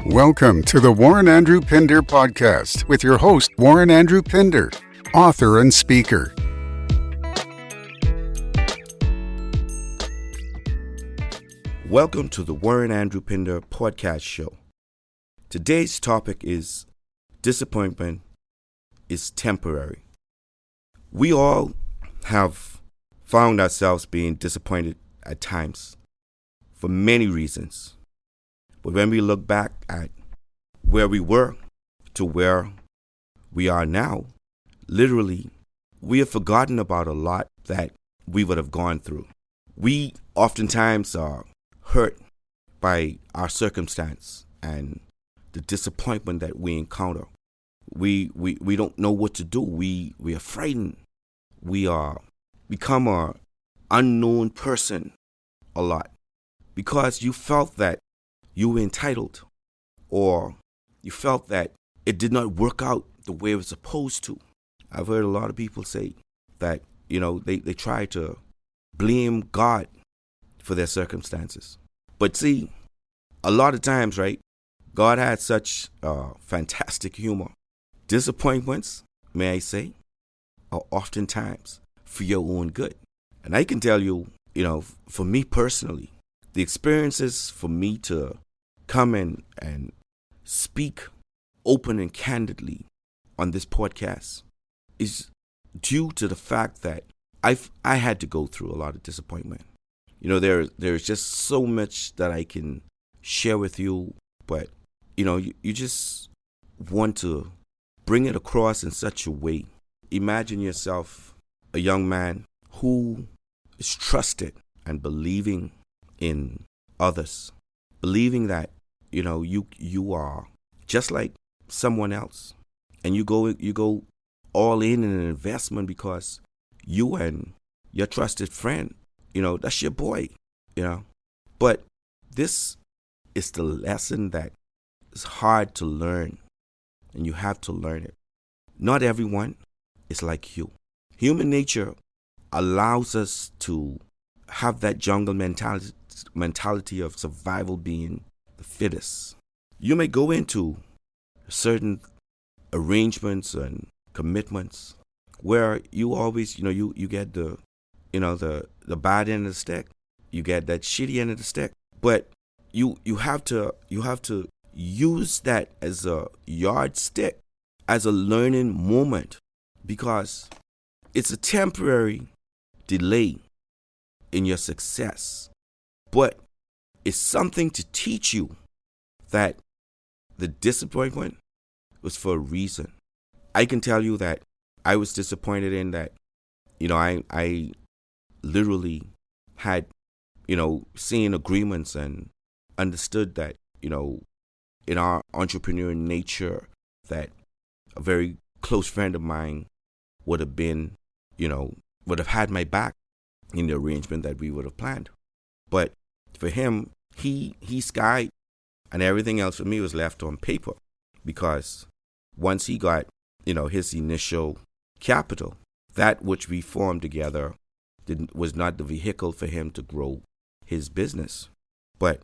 Welcome to the Warren Andrew Pinder podcast with your host, Warren Andrew Pinder, author and speaker. Welcome to the Warren Andrew Pinder podcast show. Today's topic is disappointment is temporary. We all have found ourselves being disappointed at times for many reasons. But when we look back at where we were to where we are now, literally, we have forgotten about a lot that we would have gone through. We oftentimes are hurt by our circumstance and the disappointment that we encounter. We don't know what to do. We are frightened. We are become an unknown person a lot because you felt that you were entitled, or you felt that it did not work out the way it was supposed to. I've heard a lot of people say that, they try to blame God for their circumstances. But see, a lot of times, right, God had such fantastic humor. Disappointments, may I say, are oftentimes for your own good. And I can tell you, for me personally, the experiences for me to come in and speak open and candidly on this podcast is due to the fact that I had to go through a lot of disappointment. There's just so much that I can share with you, but you just want to bring it across in such a way. Imagine yourself a young man who is trusted and believing in others, believing that you are just like someone else, and you go all in an investment because you and your trusted friend, that's your boy, But this is the lesson that is hard to learn, and you have to learn it. Not everyone is like you. Human nature allows us to have that jungle mentality of survival being the fittest. You may go into certain arrangements and commitments where you always, you get the bad end of the stick, you get that shitty end of the stick, but you have to use that as a yardstick, as a learning moment, because it's a temporary delay in your success, but it's something to teach you that the disappointment was for a reason. I can tell you that I was disappointed in that, I literally had, seen agreements and understood that, in our entrepreneurial nature, that a very close friend of mine would have had my back in the arrangement that we would have planned. But for him, he skied, and everything else for me was left on paper, because once he got, his initial capital, that which we formed together was not the vehicle for him to grow his business. But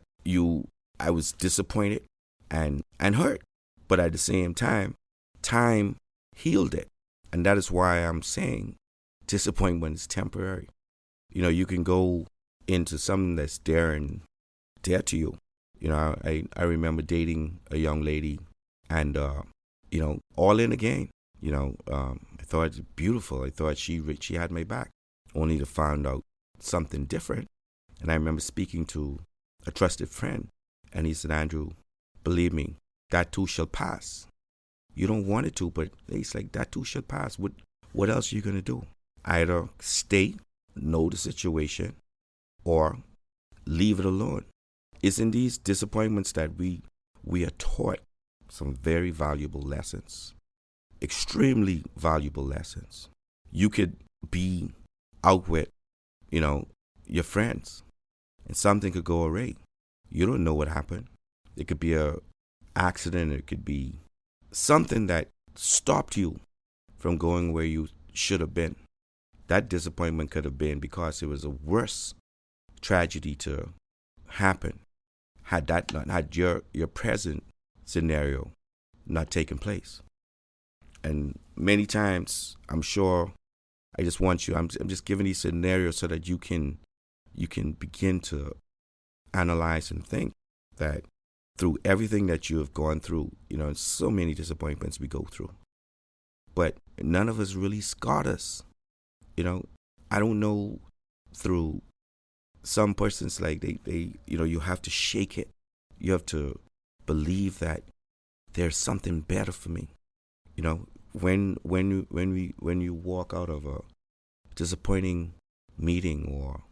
I was disappointed and hurt. But at the same time healed it. And that is why I'm saying disappointment is temporary. You can go into something that's dear to you. I remember dating a young lady, and all in again. I thought it was beautiful. I thought she had my back, only to find out something different. And I remember speaking to a trusted friend, and he said, "Andrew, believe me, that too shall pass. You don't want it to, but it's like that too shall pass. What else are you gonna do? Either stay, know the situation, or leave it alone." It's in these disappointments that we are taught some very valuable lessons, extremely valuable lessons. You could be out with, your friends, and something could go awry. You don't know what happened. It could be a accident. It could be something that stopped you from going where you should have been. That disappointment could have been because it was a worse tragedy to happen had your present scenario not taking place. And many times, I'm sure, I just want you, I'm just giving these scenarios so that you can begin to analyze and think that through everything that you have gone through, so many disappointments we go through, but none of us really scarred us. I don't know, through some persons, like they you have to shake it. You have to believe that there's something better for me. When you walk out of a disappointing meeting or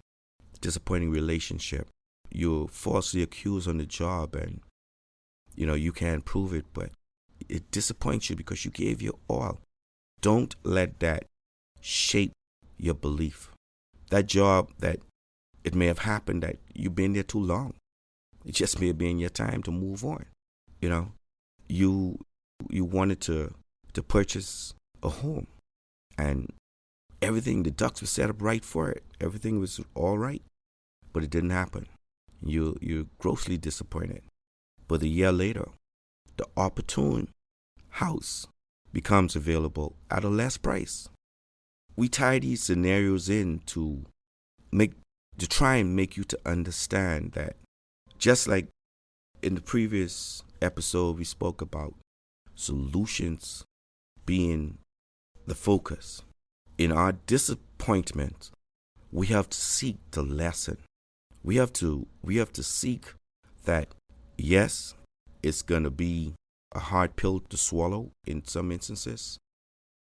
disappointing relationship, you're falsely accused on the job, and you can't prove it, but it disappoints you because you gave your all. Don't let that shape your belief. That job, that it may have happened that you've been there too long. It just may have been your time to move on. You wanted to purchase a home, and everything, the ducks were set up right for it. Everything was all right, but it didn't happen. You're grossly disappointed. But a year later, the opportune house becomes available at a less price. We tie these scenarios in to try and make you to understand that, just like in the previous episode we spoke about solutions being the focus. In our disappointment, we have to seek the lesson. We have to seek that, yes, it's going to be a hard pill to swallow in some instances.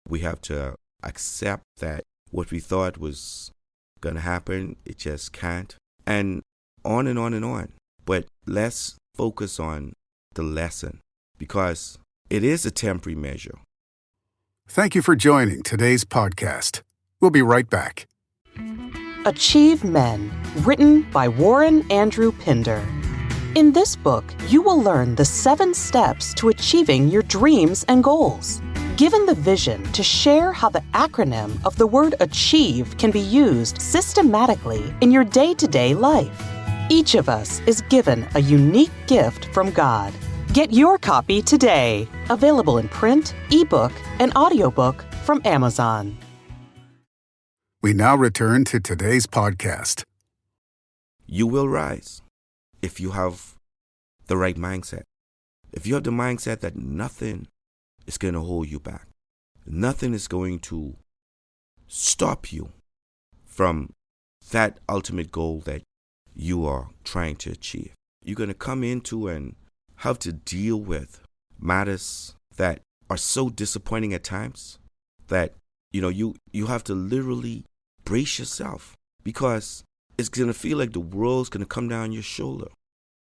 We have to accept that what we thought was going to happen, it just can't. And on and on and on. But let's focus on the lesson, because it is a temporary measure. Thank you for joining today's podcast. We'll be right back. Achieve Men, written by Warren Andrew Pinder. In this book, you will learn the 7 steps to achieving your dreams and goals. Given the vision to share how the acronym of the word achieve can be used systematically in your day-to-day life. Each of us is given a unique gift from God. Get your copy today. Available in print, ebook, and audiobook from Amazon. We now return to today's podcast. You will rise if you have the right mindset. If you have the mindset that nothing is going to hold you back, nothing is going to stop you from that ultimate goal that you are trying to achieve. You're going to come into and have to deal with matters that are so disappointing at times that you have to literally brace yourself, because it's going to feel like the world's going to come down your shoulder.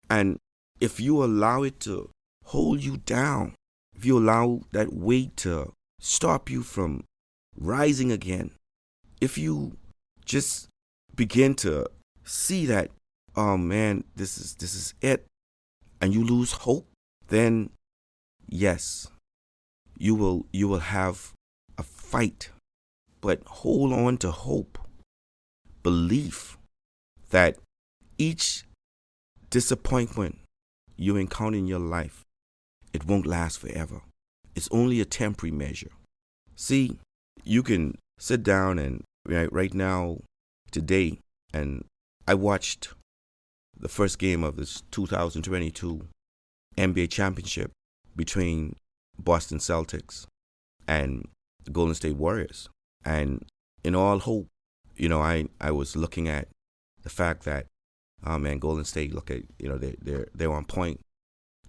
And if you allow it to hold you down, if you allow that weight to stop you from rising again, if you just begin to see that, oh man, this is it, and you lose hope, then yes, you will have a fight. But hold on to hope, belief that each disappointment you encounter in your life, it won't last forever. It's only a temporary measure. See, you can sit down and right now, today, and I watched the first game of this 2022 NBA championship between Boston Celtics and the Golden State Warriors. And in all hope, I was looking at the fact that, oh man, Golden State, look at, they're on point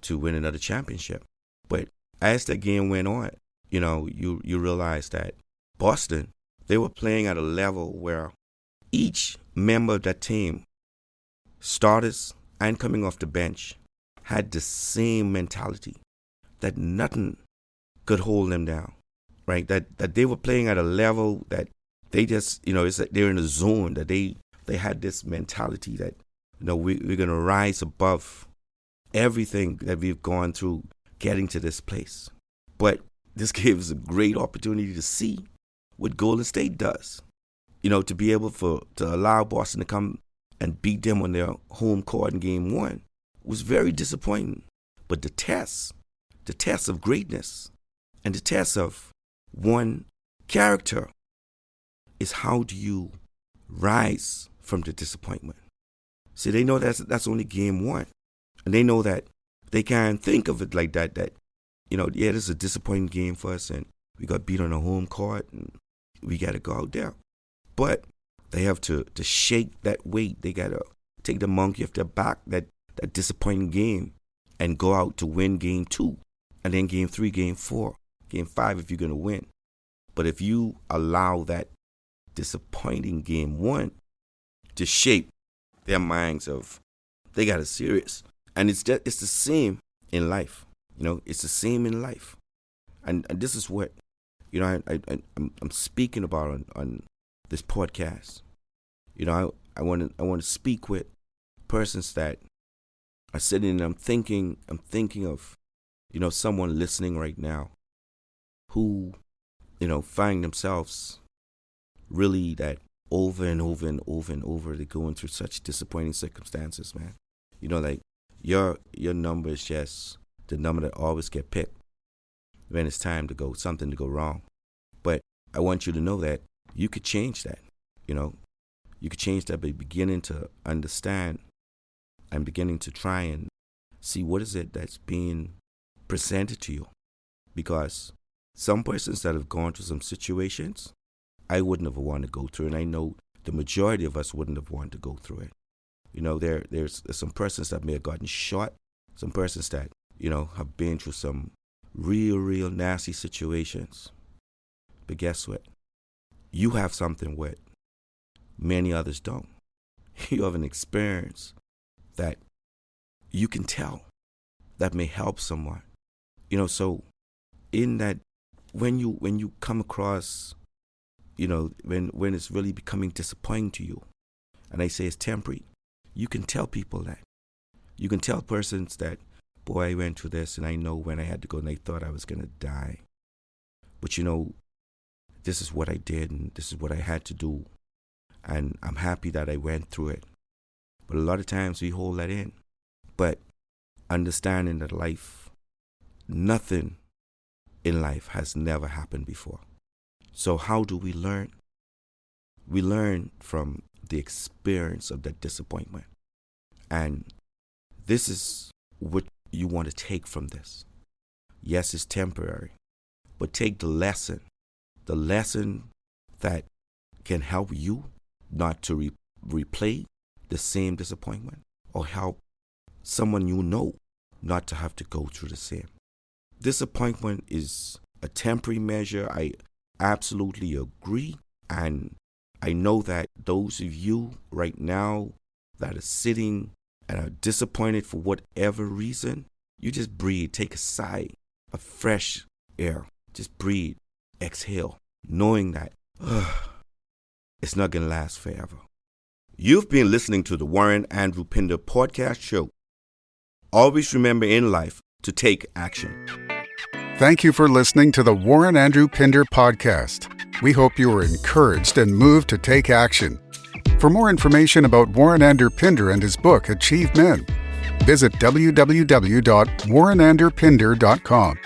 to win another championship. But as the game went on, you realize that Boston, they were playing at a level where each member of that team, starters and coming off the bench, had the same mentality that nothing could hold them down, right? That they were playing at a level that they just, it's like they're in a zone, that they had this mentality that, we're going to rise above everything that we've gone through getting to this place. But this gives a great opportunity to see what Golden State does, to be able to allow Boston to come and beat them on their home court in game 1 was very disappointing. But the test the test of greatness and the test of one character is how do you rise from the disappointment. See, they know that's only game one. And they know that they can't think of it like that, this is a disappointing game for us and we got beat on a home court and we got to go out there. But they have to shake that weight. They got to take the monkey off their back, that disappointing game, and go out to win game 2. And then game 3, game 4, game 5 if you're going to win. But if you allow that disappointing game 1 to shape their minds of, they got it serious. And it's the same in life. It's the same in life. And this is what, I'm speaking about on this podcast. I want to speak with persons that are sitting and I'm thinking of, someone listening right now who, find themselves really that over and over and over and over, they're going through such disappointing circumstances, man. Like your number is just the number that always get picked when it's time to go, something to go wrong. But I want you to know that you could change that. You could change that by beginning to understand and beginning to try and see what is it that's being presented to you. Because some persons that have gone through some situations, I wouldn't have wanted to go through, and I know the majority of us wouldn't have wanted to go through it. There's some persons that may have gotten shot, some persons that, have been through some real nasty situations. But guess what? You have something what many others don't. You have an experience that you can tell that may help someone. So in that, when you come across, when it's really becoming disappointing to you, and I say it's temporary, you can tell people that. You can tell persons that, boy, I went through this and I know when I had to go and I thought I was going to die. But this is what I did and this is what I had to do. And I'm happy that I went through it. But a lot of times we hold that in. But understanding that nothing in life has never happened before. So how do we learn? We learn from the experience of that disappointment. And this is what you want to take from this. Yes, it's temporary, but take the lesson that can help you not to replay the same disappointment, or help someone not to have to go through the same. Disappointment is a temporary measure. I absolutely agree. And I know that those of you right now that are sitting and are disappointed for whatever reason, you just breathe, take a sigh of fresh air. Just breathe, exhale, knowing that it's not going to last forever. You've been listening to the Warren Andrew Pinder podcast show. Always remember in life to take action. Thank you for listening to the Warren Andrew Pinder podcast. We hope you were encouraged and moved to take action. For more information about Warren Andrew Pinder and his book, Achieve Men, visit www.warrenandrewpinder.com.